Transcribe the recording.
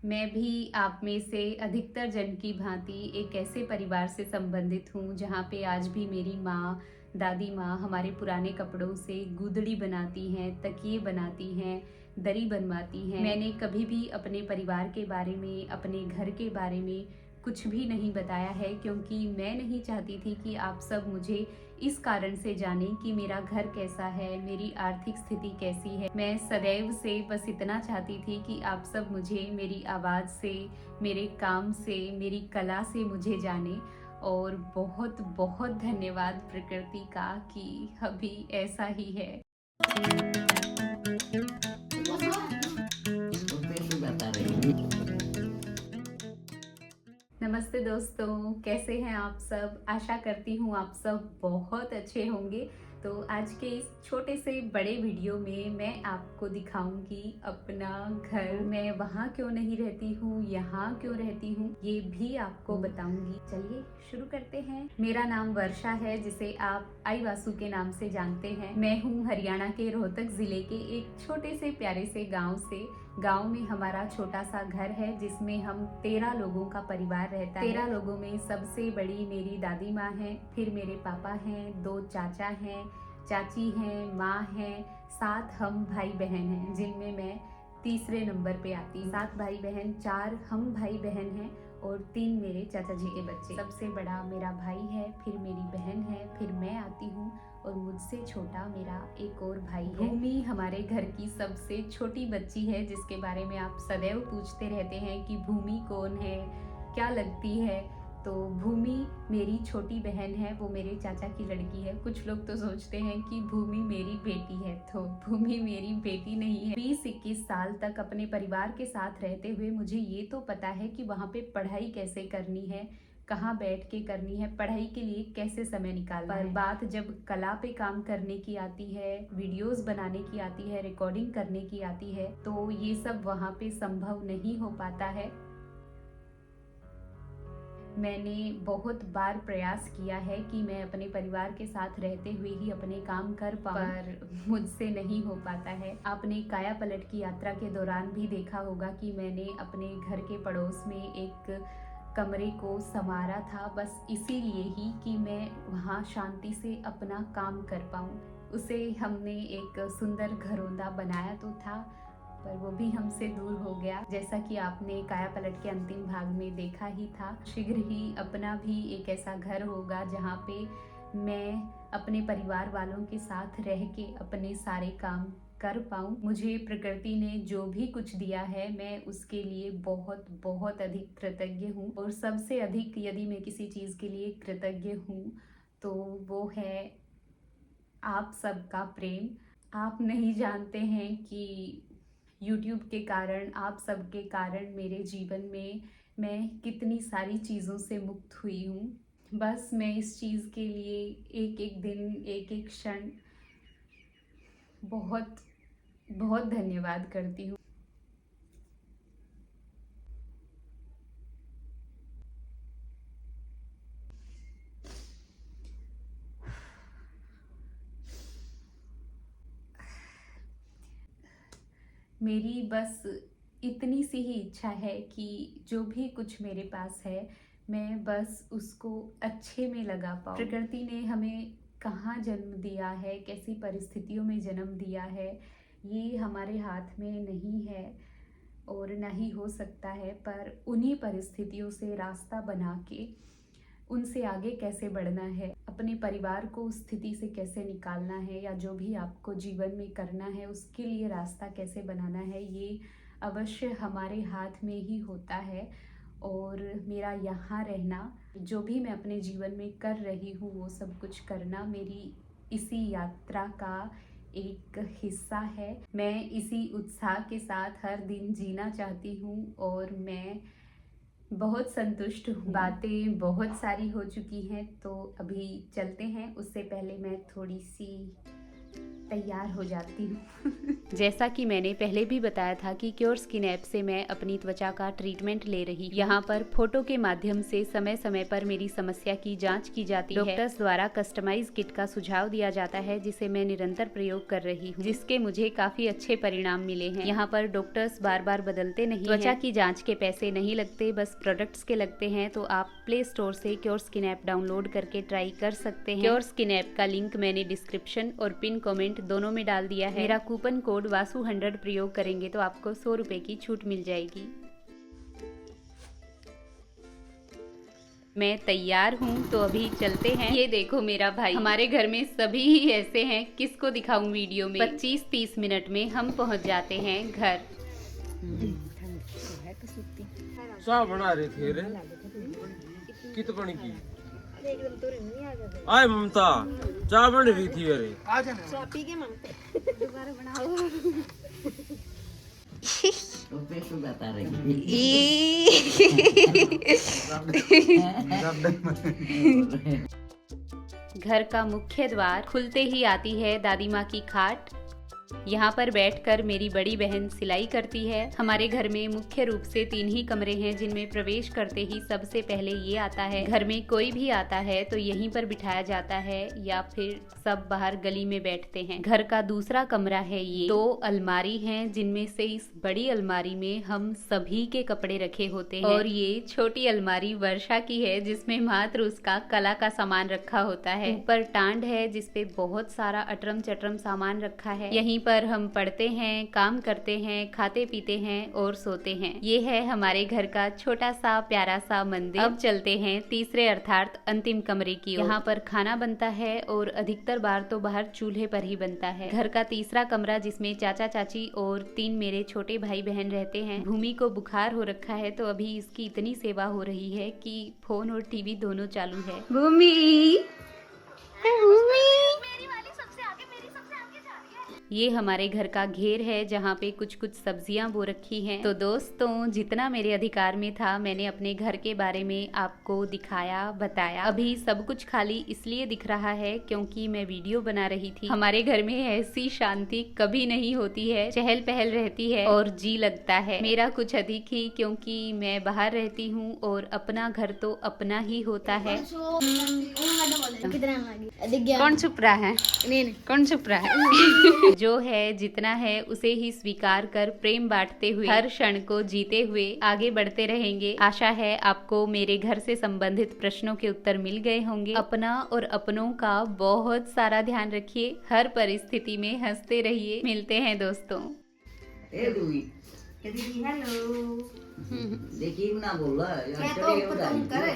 मैं भी आप में से अधिकतर जन की भांति एक ऐसे परिवार से संबंधित हूँ जहाँ पे आज भी मेरी माँ, दादी माँ हमारे पुराने कपड़ों से गुदड़ी बनाती हैं, तकिए बनाती हैं, दरी बनवाती हैं। मैंने कभी भी अपने परिवार के बारे में, अपने घर के बारे में कुछ भी नहीं बताया है, क्योंकि मैं नहीं चाहती थी कि आप सब मुझे इस कारण से जानें कि मेरा घर कैसा है, मेरी आर्थिक स्थिति कैसी है। मैं सदैव से बस इतना चाहती थी कि आप सब मुझे मेरी आवाज़ से, मेरे काम से, मेरी कला से मुझे जाने। और बहुत बहुत धन्यवाद प्रकृति का कि अभी ऐसा ही है। नमस्ते दोस्तों, कैसे हैं आप सब? आशा करती हूँ आप सब बहुत अच्छे होंगे। तो आज के इस छोटे से बड़े वीडियो में मैं आपको दिखाऊंगी अपना घर। मैं वहाँ क्यों नहीं रहती हूँ, यहाँ क्यों रहती हूँ, ये भी आपको बताऊंगी। चलिए शुरू करते हैं। मेरा नाम वर्षा है, जिसे आप आई वासु के नाम से जानते हैं। मैं हूँ हरियाणा के रोहतक जिले के एक छोटे से प्यारे से गाँव से। गांव में हमारा छोटा सा घर है जिसमें हम 13 लोगों का परिवार रहता है। 13 लोगों में सबसे बड़ी मेरी दादी माँ है, फिर मेरे पापा हैं, 2 चाचा हैं, चाची हैं, माँ हैं, 7 हम भाई बहन हैं, जिनमें मैं तीसरे नंबर पे आती हूँ। 7 भाई बहन, 4 हम भाई बहन हैं और 3 मेरे चाचा जी के बच्चे। सबसे बड़ा मेरा भाई है, फिर मेरी बहन है, फिर मैं आती हूँ और मुझसे छोटा मेरा एक और भाई है। भूमि हमारे घर की सबसे छोटी बच्ची है, जिसके बारे में आप सदैव पूछते रहते हैं कि भूमि कौन है, क्या लगती है। तो भूमि मेरी छोटी बहन है, वो मेरे चाचा की लड़की है। कुछ लोग तो सोचते हैं कि भूमि मेरी बेटी है, तो भूमि मेरी बेटी नहीं है। 20-21 साल तक अपने परिवार के साथ रहते हुए मुझे ये तो पता है कि वहाँ पे पढ़ाई कैसे करनी है, कहाँ बैठ के करनी है, पढ़ाई के लिए कैसे समय निकालना है। पर बात जब कला पे काम करने की आती है, वीडियोस बनाने की आती है, रिकॉर्डिंग करने की आती है, तो ये सब वहाँ पे संभव नहीं हो पाता है। मैंने बहुत बार प्रयास किया है कि मैं अपने परिवार के साथ रहते हुए ही अपने काम कर पाऊँ, पर मुझसे नहीं हो पाता है। आपने काया पलट की यात्रा के दौरान भी देखा होगा कि मैंने अपने घर के पड़ोस में एक कमरे को संवारा था, बस इसीलिए ही कि मैं वहाँ शांति से अपना काम कर पाऊँ। उसे हमने एक सुंदर घरौंदा बनाया तो था, पर वो भी हमसे दूर हो गया, जैसा कि आपने काया पलट के अंतिम भाग में देखा ही था। शीघ्र ही अपना भी एक ऐसा घर होगा जहाँ पे मैं अपने परिवार वालों के साथ रह के अपने सारे काम कर पाऊँ। मुझे प्रकृति ने जो भी कुछ दिया है, मैं उसके लिए बहुत बहुत अधिक कृतज्ञ हूँ। और सबसे अधिक यदि मैं किसी चीज़ के लिए कृतज्ञ हूँ तो वो है आप सबका प्रेम। आप नहीं जानते हैं कि YouTube के कारण, आप सबके कारण मेरे जीवन में मैं कितनी सारी चीज़ों से मुक्त हुई हूँ। बस मैं इस चीज़ के लिए एक एक दिन, एक एक क्षण बहुत बहुत धन्यवाद करती हूँ। मेरी बस इतनी सी ही इच्छा है कि जो भी कुछ मेरे पास है, मैं बस उसको अच्छे में लगा पाऊँ। प्रकृति ने हमें कहाँ जन्म दिया है, कैसी परिस्थितियों में जन्म दिया है, ये हमारे हाथ में नहीं है और ना ही हो सकता है। पर उन्हीं परिस्थितियों से रास्ता बना के उनसे आगे कैसे बढ़ना है, अपने परिवार को उस स्थिति से कैसे निकालना है, या जो भी आपको जीवन में करना है उसके लिए रास्ता कैसे बनाना है, ये अवश्य हमारे हाथ में ही होता है। और मेरा यहाँ रहना, जो भी मैं अपने जीवन में कर रही हूँ वो सब कुछ करना मेरी इसी यात्रा का एक हिस्सा है। मैं इसी उत्साह के साथ हर दिन जीना चाहती हूँ और मैं बहुत संतुष्ट हूँ। बातें बहुत सारी हो चुकी हैं, तो अभी चलते हैं। उससे पहले मैं थोड़ी सी तैयार हो जाती हूँ। जैसा कि मैंने पहले भी बताया था कि क्योर स्किन ऐप से मैं अपनी त्वचा का ट्रीटमेंट ले रही हूँ। यहाँ पर फोटो के माध्यम से समय समय पर मेरी समस्या की जांच की जाती है। डॉक्टर्स द्वारा कस्टमाइज किट का सुझाव दिया जाता है जिसे मैं निरंतर प्रयोग कर रही हूँ, जिसके मुझे काफी अच्छे परिणाम मिले हैं। यहाँ पर डॉक्टर्स बार बार बदलते नहीं। त्वचा की जाँच के पैसे नहीं लगते, बस प्रोडक्ट्स के लगते हैं। तो आप प्ले स्टोर से क्योर स्किन ऐप डाउनलोड करके ट्राई कर सकते हैं। क्योर स्किन ऐप का लिंक मैंने डिस्क्रिप्शन और पिन कमेंट दोनों में डाल दिया है। मेरा कूपन कोड वासु100 प्रयोग करेंगे तो आपको 100 रुपए की छूट मिल जाएगी। मैं तैयार हूँ तो अभी चलते हैं। ये देखो मेरा भाई, हमारे घर में सभी ही ऐसे हैं, किसको दिखाऊं वीडियो में। 25-30 मिनट में हम पहुँच जाते हैं घर। चाय बना रही थी रे, कित बनी की? आय ममता, चाय बन रही थी अरे। चाय पी के ममता दोबारा बनाओ। बता रही घर का मुख्य द्वार खुलते ही आती है दादी माँ की खाट। यहाँ पर बैठकर मेरी बड़ी बहन सिलाई करती है। हमारे घर में मुख्य रूप से 3 ही कमरे हैं जिनमें प्रवेश करते ही सबसे पहले ये आता है। घर में कोई भी आता है तो यहीं पर बिठाया जाता है या फिर सब बाहर गली में बैठते हैं। घर का दूसरा कमरा है ये। 2 अलमारी हैं जिनमें से इस बड़ी अलमारी में हम सभी के कपड़े रखे होते हैं और ये छोटी अलमारी वर्षा की है जिसमें मात्र उसका कला का सामान रखा होता है। ऊपर टांड है जिसपे बहुत सारा अटरम चटरम सामान रखा है। यहीं पर हम पढ़ते हैं, काम करते हैं, खाते पीते हैं और सोते हैं। ये है हमारे घर का छोटा सा प्यारा सा मंदिर। अब चलते हैं तीसरे अर्थात अंतिम कमरे की ओर। यहाँ पर खाना बनता है और अधिकतर बार तो बाहर चूल्हे पर ही बनता है। घर का तीसरा कमरा जिसमें चाचा चाची और 3 मेरे छोटे भाई बहन रहते हैं। भूमि को बुखार हो रखा है तो अभी इसकी इतनी सेवा हो रही है कि फोन और टीवी दोनों चालू है। भूमि, ये हमारे घर का घेर है जहाँ पे कुछ कुछ सब्जियां बो रखी हैं। तो दोस्तों, जितना मेरे अधिकार में था मैंने अपने घर के बारे में आपको दिखाया, बताया। अभी सब कुछ खाली इसलिए दिख रहा है क्योंकि मैं वीडियो बना रही थी। हमारे घर में ऐसी शांति कभी नहीं होती है, चहल पहल रहती है और जी लगता है। मेरा कुछ अधिक ही, क्योंकि मैं बाहर रहती हूँ और अपना घर तो अपना ही होता है। कौन चुप रहा है? कौन चुप रहा है? जो है जितना है उसे ही स्वीकार कर प्रेम बांटते हुए हर क्षण को जीते हुए आगे बढ़ते रहेंगे। आशा है आपको मेरे घर से संबंधित प्रश्नों के उत्तर मिल गए होंगे। अपना और अपनों का बहुत सारा ध्यान रखिए, हर परिस्थिति में हंसते रहिए। मिलते हैं दोस्तों। दीदी हेलो देखिए ना बोला यार, तो पतंग करे